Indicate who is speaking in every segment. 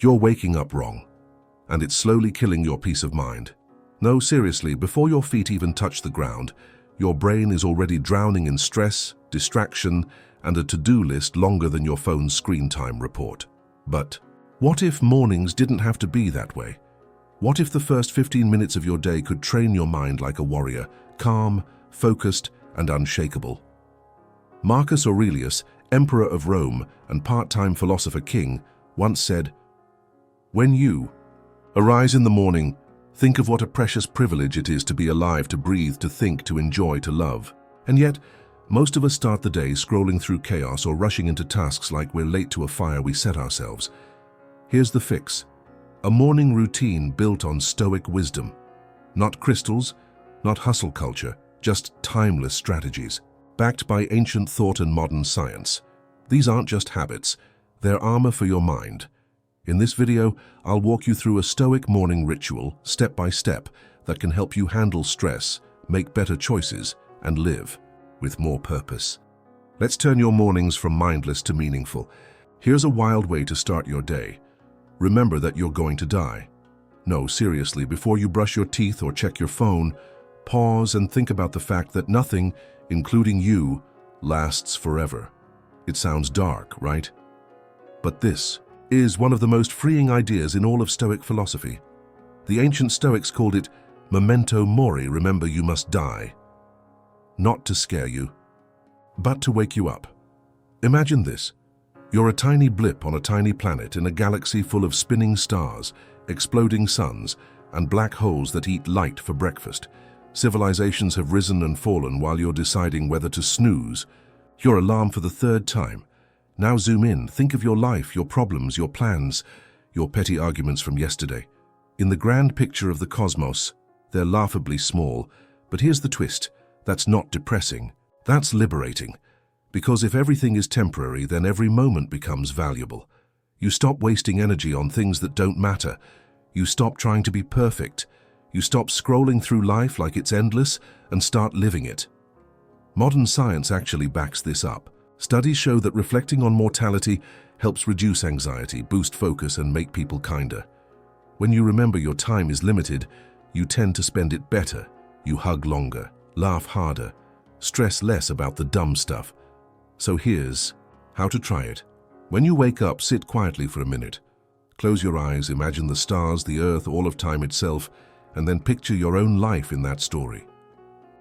Speaker 1: You're waking up wrong, and it's slowly killing your peace of mind. No, seriously, before your feet even touch the ground, your brain is already drowning in stress, distraction, and a to-do list longer than your phone's screen time report. But what if mornings didn't have to be that way? What if the first 15 minutes of your day could train your mind like a warrior, calm, focused, and unshakable? Marcus Aurelius, emperor of Rome and part-time philosopher king, once said, "When you arise in the morning, think of what a precious privilege it is to be alive, to breathe, to think, to enjoy, to love." And yet, most of us start the day scrolling through chaos or rushing into tasks like we're late to a fire we set ourselves. Here's the fix: a morning routine built on Stoic wisdom. Not crystals, not hustle culture, just timeless strategies, backed by ancient thought and modern science. These aren't just habits, they're armor for your mind. In this video, I'll walk you through a Stoic morning ritual, step by step, that can help you handle stress, make better choices, and live with more purpose. Let's turn your mornings from mindless to meaningful. Here's a wild way to start your day. Remember that you're going to die. No, seriously, before you brush your teeth or check your phone, pause and think about the fact that nothing, including you, lasts forever. It sounds dark, right? But this is one of the most freeing ideas in all of Stoic philosophy. The ancient Stoics called it Memento Mori, remember you must die. Not to scare you, but to wake you up. Imagine this. You're a tiny blip on a tiny planet in a galaxy full of spinning stars, exploding suns, and black holes that eat light for breakfast. Civilizations have risen and fallen while you're deciding whether to snooze your alarm for the third time. Now zoom in, think of your life, your problems, your plans, your petty arguments from yesterday. In the grand picture of the cosmos, they're laughably small, but here's the twist: that's not depressing, that's liberating. Because if everything is temporary, then every moment becomes valuable. You stop wasting energy on things that don't matter. You stop trying to be perfect. You stop scrolling through life like it's endless and start living it. Modern science actually backs this up. Studies show that reflecting on mortality helps reduce anxiety, boost focus, and make people kinder. When you remember your time is limited, you tend to spend it better. You hug longer, laugh harder, stress less about the dumb stuff. So here's how to try it. When you wake up, sit quietly for a minute. Close your eyes, imagine the stars, the earth, all of time itself, and then picture your own life in that story.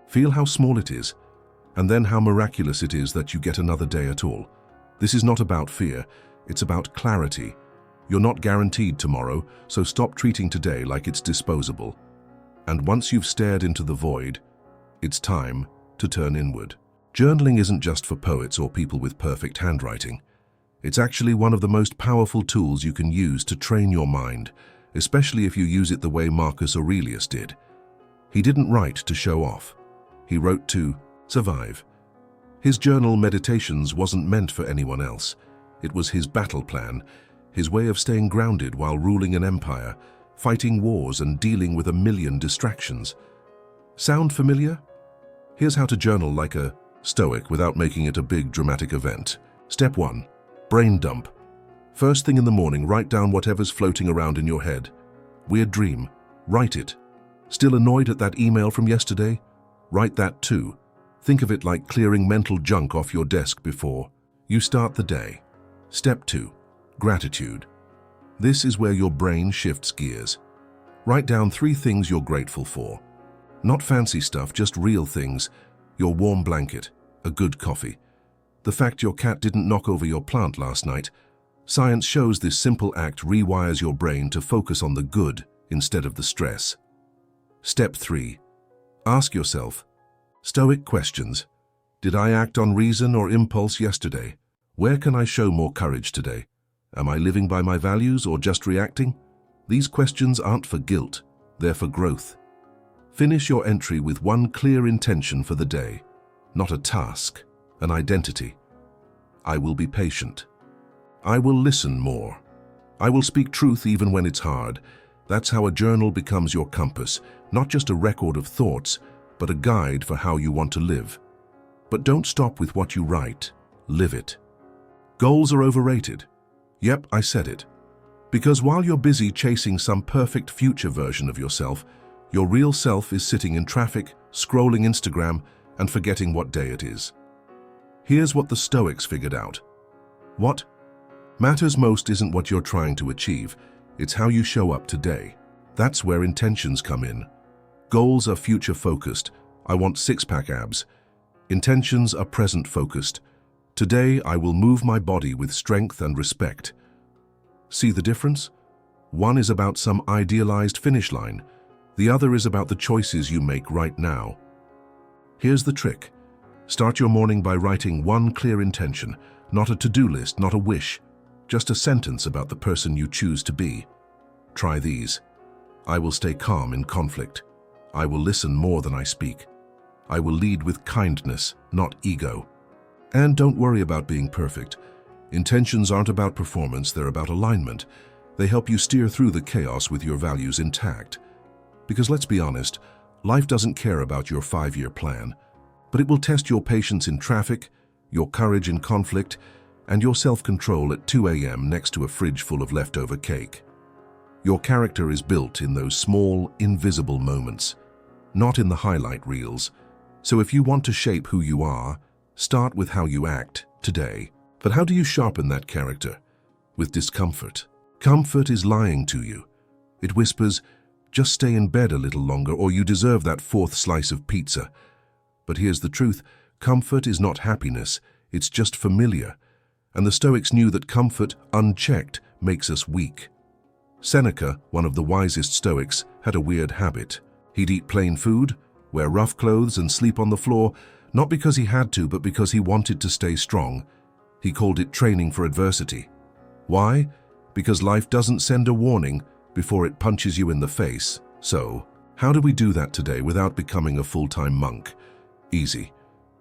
Speaker 1: Feel how small it is, and then how miraculous it is that you get another day at all. This is not about fear, it's about clarity. You're not guaranteed tomorrow, so stop treating today like it's disposable. And once you've stared into the void, it's time to turn inward. Journaling isn't just for poets or people with perfect handwriting. It's actually one of the most powerful tools you can use to train your mind, especially if you use it the way Marcus Aurelius did. He didn't write to show off. He wrote to survive. His journal Meditations wasn't meant for anyone else. It was his battle plan, his way of staying grounded while ruling an empire, fighting wars and dealing with a million distractions. Sound familiar? Here's how to journal like a Stoic without making it a big dramatic event. Step 1. Brain dump. First thing in the morning, write down whatever's floating around in your head. Weird dream. Write it. Still annoyed at that email from yesterday? Write that too. Think of it like clearing mental junk off your desk before you start the day. Step 2. Gratitude. This is where your brain shifts gears. Write down 3 things you're grateful for. Not fancy stuff, just real things. Your warm blanket, a good coffee, the fact your cat didn't knock over your plant last night. Science shows this simple act rewires your brain to focus on the good instead of the stress. Step 3. Ask yourself Stoic questions. Did I act on reason or impulse yesterday? Where can I show more courage today? Am I living by my values or just reacting? These questions aren't for guilt, they're for growth. Finish your entry with one clear intention for the day, not a task, an identity. I will be patient. I will listen more. I will speak truth even when it's hard. That's how a journal becomes your compass, not just a record of thoughts, but a guide for how you want to live. But don't stop with what you write, live it. Goals are overrated. Yep, I said it. Because while you're busy chasing some perfect future version of yourself, your real self is sitting in traffic, scrolling Instagram, and forgetting what day it is. Here's what the Stoics figured out. What matters most isn't what you're trying to achieve, it's how you show up today. That's where intentions come in. Goals are future-focused. I want six-pack abs. Intentions are present-focused. Today, I will move my body with strength and respect. See the difference? One is about some idealized finish line. The other is about the choices you make right now. Here's the trick. Start your morning by writing one clear intention, not a to-do list, not a wish, just a sentence about the person you choose to be. Try these. I will stay calm in conflict. I will listen more than I speak. I will lead with kindness, not ego. And don't worry about being perfect. Intentions aren't about performance, they're about alignment. They help you steer through the chaos with your values intact. Because let's be honest, life doesn't care about your 5-year plan, but it will test your patience in traffic, your courage in conflict, and your self-control at 2 a.m. next to a fridge full of leftover cake. Your character is built in those small, invisible moments, not in the highlight reels. So if you want to shape who you are, start with how you act today. But how do you sharpen that character? With discomfort. Comfort is lying to you. It whispers, just stay in bed a little longer or you deserve that 4th slice of pizza. But here's the truth, comfort is not happiness, it's just familiar. And the Stoics knew that comfort, unchecked, makes us weak. Seneca, one of the wisest Stoics, had a weird habit. He'd eat plain food, wear rough clothes and sleep on the floor, not because he had to, but because he wanted to stay strong. He called it training for adversity. Why? Because life doesn't send a warning before it punches you in the face. So, how do we do that today without becoming a full-time monk? Easy.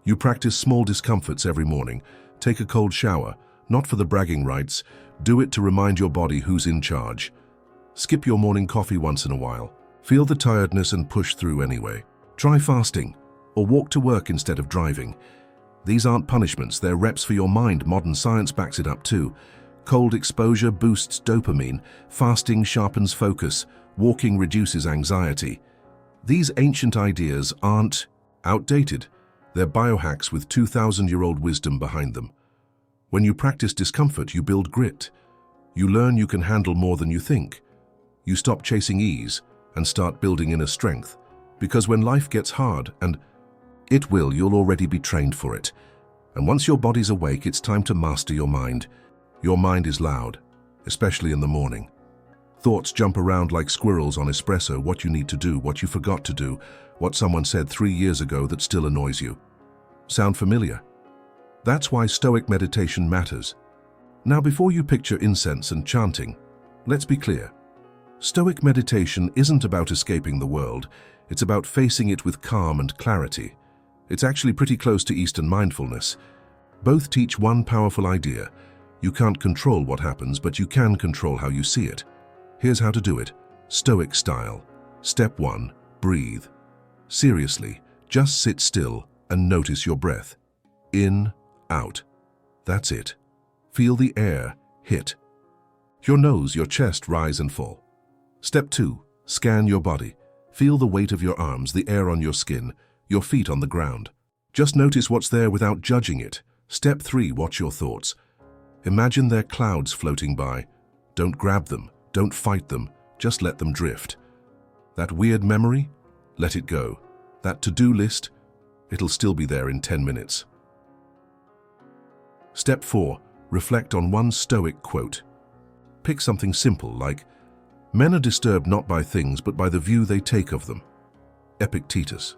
Speaker 1: You practice small discomforts every morning. Take a cold shower, not for the bragging rights. Do it to remind your body who's in charge. Skip your morning coffee once in a while. Feel the tiredness and push through anyway. Try fasting, or walk to work instead of driving. These aren't punishments, they're reps for your mind. Modern science backs it up too. Cold exposure boosts dopamine, fasting sharpens focus, walking reduces anxiety. These ancient ideas aren't outdated. They're biohacks with 2,000-year-old wisdom behind them. When you practice discomfort, you build grit. You learn you can handle more than you think. You stop chasing ease and start building inner strength. Because when life gets hard, and it will, you'll already be trained for it. And once your body's awake, it's time to master your mind. Your mind is loud, especially in the morning. Thoughts jump around like squirrels on espresso, what you need to do, what you forgot to do, what someone said 3 years ago that still annoys you. Sound familiar? That's why Stoic meditation matters. Now, before you picture incense and chanting, let's be clear. Stoic meditation isn't about escaping the world. It's about facing it with calm and clarity. It's actually pretty close to Eastern mindfulness. Both teach one powerful idea. You can't control what happens, but you can control how you see it. Here's how to do it. Stoic style. Step 1. Breathe. Seriously, just sit still and notice your breath. In, out. That's it. Feel the air hit your nose, your chest rise and fall. Step 2. Scan your body. Feel the weight of your arms, the air on your skin, your feet on the ground. Just notice what's there without judging it. Step 3. Watch your thoughts. Imagine they're clouds floating by. Don't grab them, don't fight them, just let them drift. That weird memory? Let it go. That to-do list? It'll still be there in 10 minutes. Step 4. Reflect on one Stoic quote. Pick something simple like, "Men are disturbed not by things but by the view they take of them." Epictetus.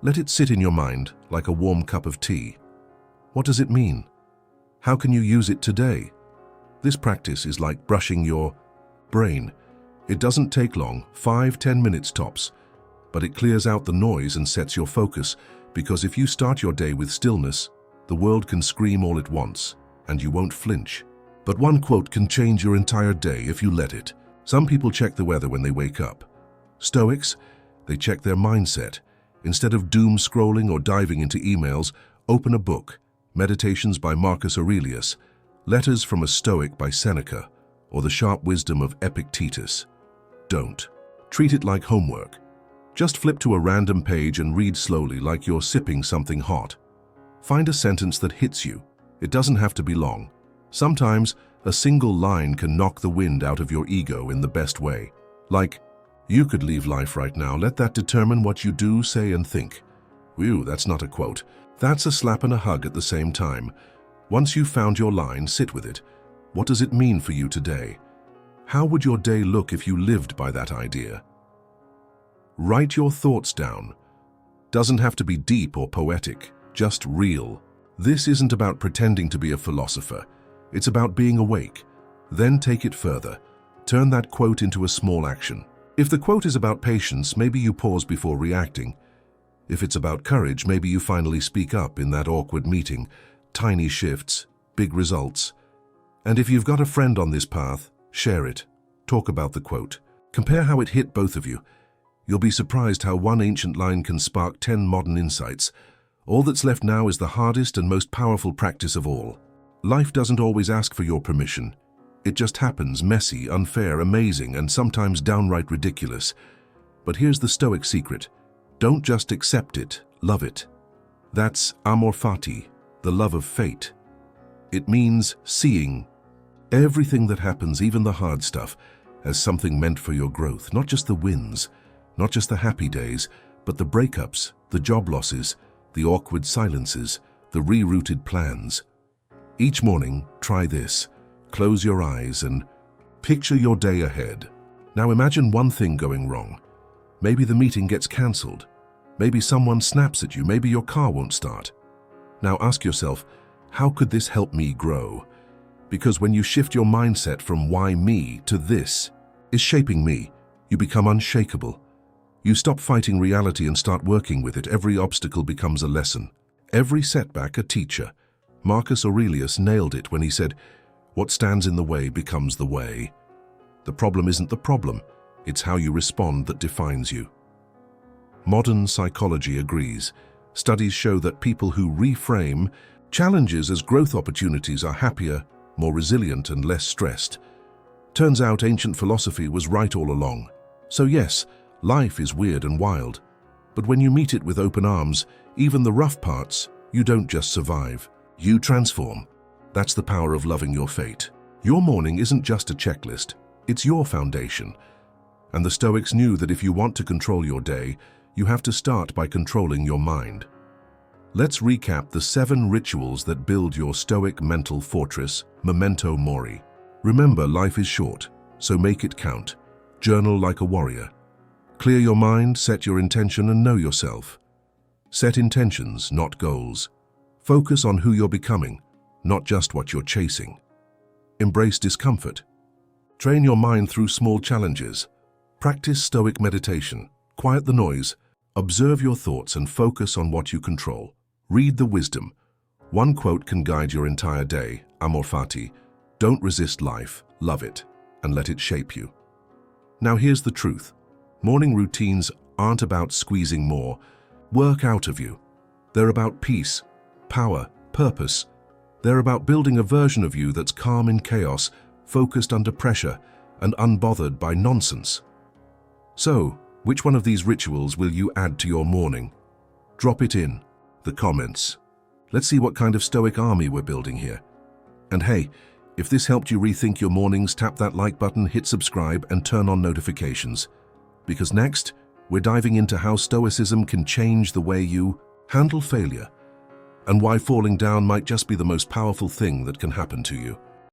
Speaker 1: Let it sit in your mind like a warm cup of tea. What does it mean? How can you use it today? This practice is like brushing your brain. It doesn't take long, 5-10 minutes tops, but it clears out the noise and sets your focus, because if you start your day with stillness, the world can scream all at once, and you won't flinch. But one quote can change your entire day if you let it. Some people check the weather when they wake up. Stoics, they check their mindset. Instead of doom scrolling or diving into emails, open a book. Meditations by Marcus Aurelius, Letters from a Stoic by Seneca, or the sharp wisdom of Epictetus. Don't. Treat it like homework. Just flip to a random page and read slowly like you're sipping something hot. Find a sentence that hits you. It doesn't have to be long. Sometimes, a single line can knock the wind out of your ego in the best way. Like, "You could leave life right now. Let that determine what you do, say, and think." Whew, that's not a quote. That's a slap and a hug at the same time. Once you've found your line, sit with it. What does it mean for you today? How would your day look if you lived by that idea? Write your thoughts down. Doesn't have to be deep or poetic, just real. This isn't about pretending to be a philosopher. It's about being awake. Then take it further. Turn that quote into a small action. If the quote is about patience, maybe you pause before reacting. If it's about courage, maybe you finally speak up in that awkward meeting. Tiny shifts, big results. And if you've got a friend on this path, share it. Talk about the quote. Compare how it hit both of you. You'll be surprised how one ancient line can spark 10 modern insights. All that's left now is the hardest and most powerful practice of all. Life doesn't always ask for your permission. It just happens, messy, unfair, amazing, and sometimes downright ridiculous. But here's the Stoic secret. Don't just accept it, love it. That's amor fati, the love of fate. It means seeing everything that happens, even the hard stuff, as something meant for your growth. Not just the wins, not just the happy days, but the breakups, the job losses, the awkward silences, the rerouted plans. Each morning, try this. Close your eyes and picture your day ahead. Now imagine one thing going wrong. Maybe the meeting gets cancelled. Maybe someone snaps at you. Maybe your car won't start. Now ask yourself, how could this help me grow? Because when you shift your mindset from why me to this is shaping me, you become unshakable. You stop fighting reality and start working with it. Every obstacle becomes a lesson. Every setback a teacher. Marcus Aurelius nailed it when he said, "What stands in the way becomes the way." The problem isn't the problem. It's how you respond that defines you. Modern psychology agrees. Studies show that people who reframe challenges as growth opportunities are happier, more resilient, and less stressed. Turns out ancient philosophy was right all along. So yes, life is weird and wild. But when you meet it with open arms, even the rough parts, you don't just survive. You transform. That's the power of loving your fate. Your morning isn't just a checklist. It's your foundation. And the Stoics knew that if you want to control your day, you have to start by controlling your mind. Let's recap the 7 rituals that build your Stoic mental fortress, Memento Mori. Remember, life is short, so make it count. Journal like a warrior. Clear your mind, set your intention, and know yourself. Set intentions, not goals. Focus on who you're becoming, not just what you're chasing. Embrace discomfort. Train your mind through small challenges. Practice Stoic meditation. Quiet the noise. Observe your thoughts and focus on what you control. Read the wisdom. One quote can guide your entire day. Amor fati. Don't resist life, love it, and let it shape you. Now here's the truth. Morning routines aren't about squeezing more work out of you. They're about peace, power, purpose. They're about building a version of you that's calm in chaos, focused under pressure, and unbothered by nonsense. So, which one of these rituals will you add to your morning? Drop it in the comments. Let's see what kind of Stoic army we're building here. And hey, if this helped you rethink your mornings, tap that like button, hit subscribe, and turn on notifications. Because next, we're diving into how Stoicism can change the way you handle failure, and why falling down might just be the most powerful thing that can happen to you.